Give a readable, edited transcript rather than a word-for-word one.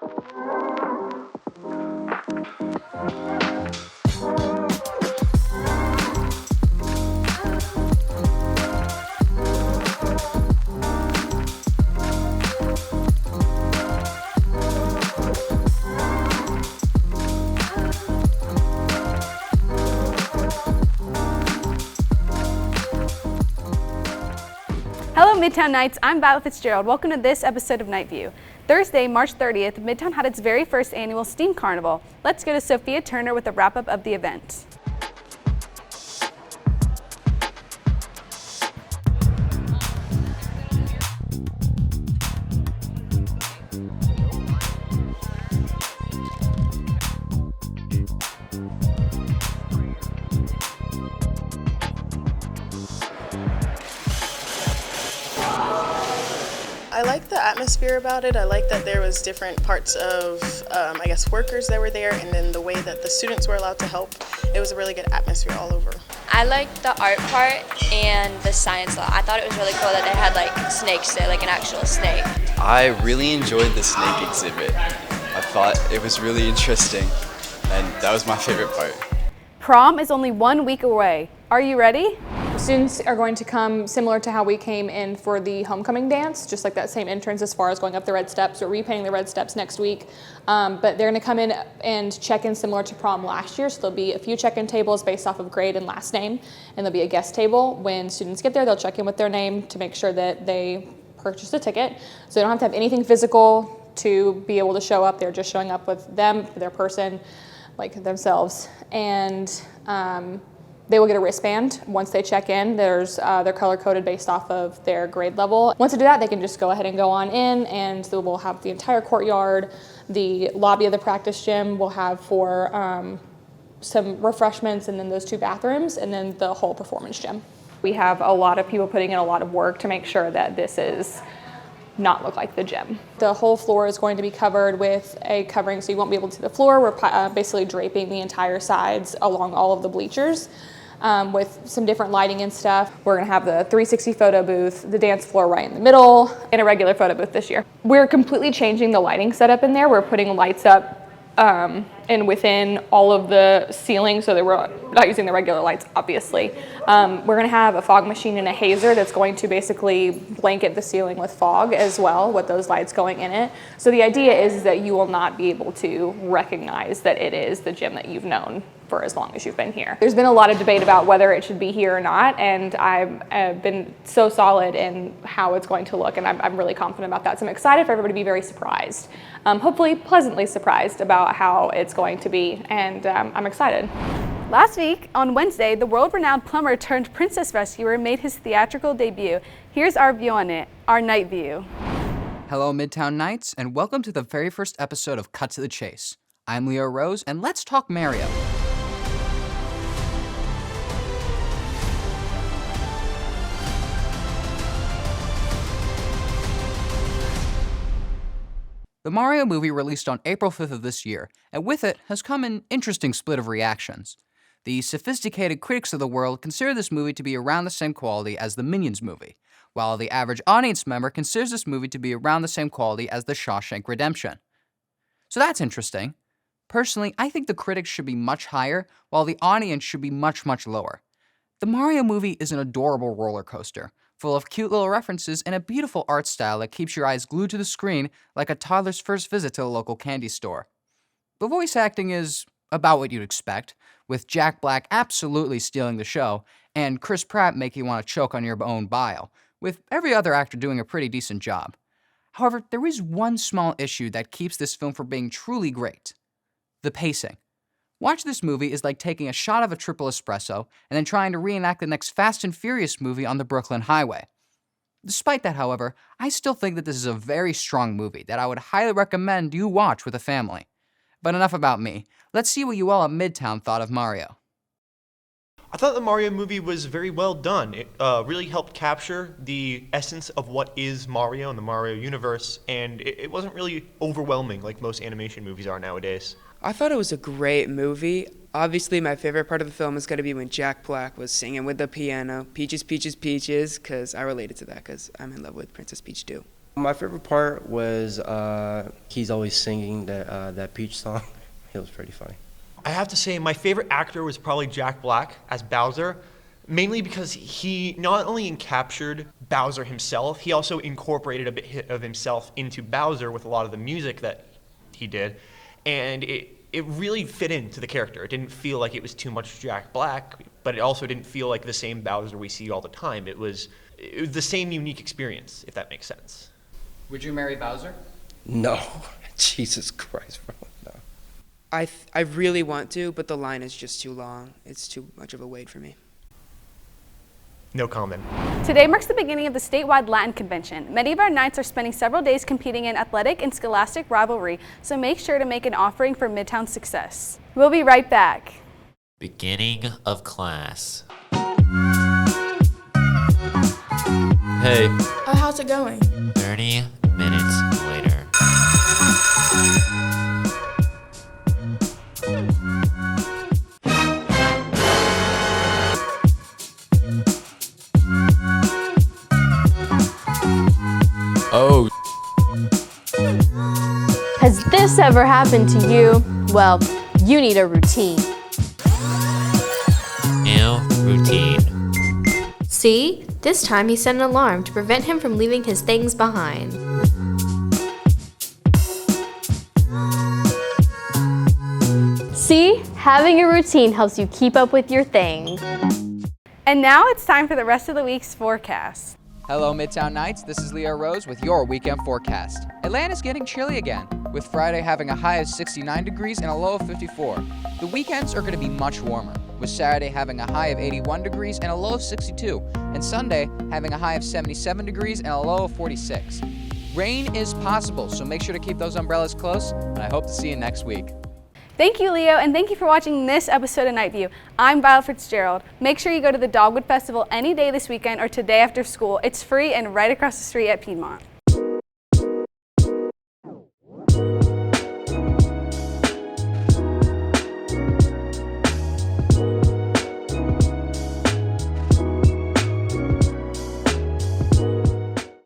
Hello Midtown Knights, I'm Violet Fitzgerald. Welcome to this episode of Night View. Thursday, March 30th, Midtown had its very first annual STEAM Carnival. Let's go to Sophia Turner with a wrap-up of the event. I like the atmosphere about it. I like that there was different parts of, workers that were there, and then the way that the students were allowed to help. It was a really good atmosphere all over. I liked the art part and the science lab. I thought it was really cool that they had like snakes there, like an actual snake. I really enjoyed the snake exhibit. I thought it was really interesting, and that was my favorite part. Prom is only 1 week away. Are you ready? Students are going to come similar to how we came in for the homecoming dance, just like that same entrance as far as going up the red steps. We're repainting the red steps next week, but they're going to come in and check in similar to prom last year. So there'll be a few check-in tables based off of grade and last name, and there'll be a guest table. When students get there, they'll check in with their name to make sure that they purchased a ticket. So they don't have to have anything physical to be able to show up. They're just showing up with them, their person, like themselves, and they will get a wristband once they check in. They're color-coded based off of their grade level. Once they do that, they can just go ahead and go on in, and so we'll have the entire courtyard, the lobby of the practice gym we'll have for some refreshments, and then those 2 bathrooms, and then the whole performance gym. We have a lot of people putting in a lot of work to make sure that this is not look like the gym. The whole floor is going to be covered with a covering, so you won't be able to see the floor. We're basically draping the entire sides along all of the bleachers with some different lighting and stuff. We're gonna have the 360 photo booth, the dance floor right in the middle, and a regular photo booth this year. We're completely changing the lighting setup in there. We're putting lights up and within all of the ceilings, so that we're not using the regular lights, obviously. We're gonna have a fog machine and a hazer that's going to basically blanket the ceiling with fog as well, with those lights going in it. So the idea is that you will not be able to recognize that it is the gym that you've known for as long as you've been here. There's been a lot of debate about whether it should be here or not, and I've been so solid in how it's going to look, and I'm really confident about that. So I'm excited for everybody to be very surprised, hopefully pleasantly surprised about how it's going to be, and I'm excited. Last week, on Wednesday, the world-renowned plumber turned princess rescuer made his theatrical debut. Here's our view on it, our night view. Hello Midtown Knights, and welcome to the very first episode of Cut to the Chase. I'm Leo Rose, and let's talk Mario. The Mario movie released on April 5th of this year, and with it has come an interesting split of reactions. The sophisticated critics of the world consider this movie to be around the same quality as the Minions movie, while the average audience member considers this movie to be around the same quality as The Shawshank Redemption. So that's interesting. Personally, I think the critics should be much higher, while the audience should be much, much lower. The Mario movie is an adorable roller coaster, full of cute little references and a beautiful art style that keeps your eyes glued to the screen like a toddler's first visit to the local candy store. The voice acting is about what you'd expect, with Jack Black absolutely stealing the show, and Chris Pratt making you want to choke on your own bile, with every other actor doing a pretty decent job. However, there is one small issue that keeps this film from being truly great: the pacing. Watch this movie is like taking a shot of a triple espresso and then trying to reenact the next Fast and Furious movie on the Brooklyn Highway. Despite that, however, I still think that this is a very strong movie that I would highly recommend you watch with a family. But enough about me. Let's see what you all at Midtown thought of Mario. I thought the Mario movie was very well done. It really helped capture the essence of what is Mario and the Mario universe, and it wasn't really overwhelming like most animation movies are nowadays. I thought it was a great movie. Obviously, my favorite part of the film is going to be when Jack Black was singing with the piano, Peaches, Peaches, Peaches, because I related to that because I'm in love with Princess Peach too. My favorite part was he's always singing that Peach song. It was pretty funny. I have to say my favorite actor was probably Jack Black as Bowser, mainly because he not only captured Bowser himself, he also incorporated a bit of himself into Bowser with a lot of the music that he did, and it really fit into the character. It didn't feel like it was too much Jack Black, but it also didn't feel like the same Bowser we see all the time. It was the same unique experience, if that makes sense. Would you marry Bowser? No, Jesus Christ, bro, no. I really want to, but the line is just too long. It's too much of a wait for me. No comment. Today marks the beginning of the statewide Latin Convention. Many of our Knights are spending several days competing in athletic and scholastic rivalry, so make sure to make an offering for Midtown's success. We'll be right back. Beginning of class. Hey. Oh, how's it going? 30 minutes later. Oh. Has this ever happened to you? Well, you need a routine. New routine. See? This time he set an alarm to prevent him from leaving his things behind. See? Having a routine helps you keep up with your things. And now it's time for the rest of the week's forecast. Hello, Midtown Knights. This is Leo Rose with your weekend forecast. Atlanta's getting chilly again, with Friday having a high of 69 degrees and a low of 54. The weekends are going to be much warmer, with Saturday having a high of 81 degrees and a low of 62, and Sunday having a high of 77 degrees and a low of 46. Rain is possible, so make sure to keep those umbrellas close, and I hope to see you next week. Thank you, Leo, and thank you for watching this episode of Night View. I'm Violet Fitzgerald. Make sure you go to the Dogwood Festival any day this weekend or today after school. It's free and right across the street at Piedmont.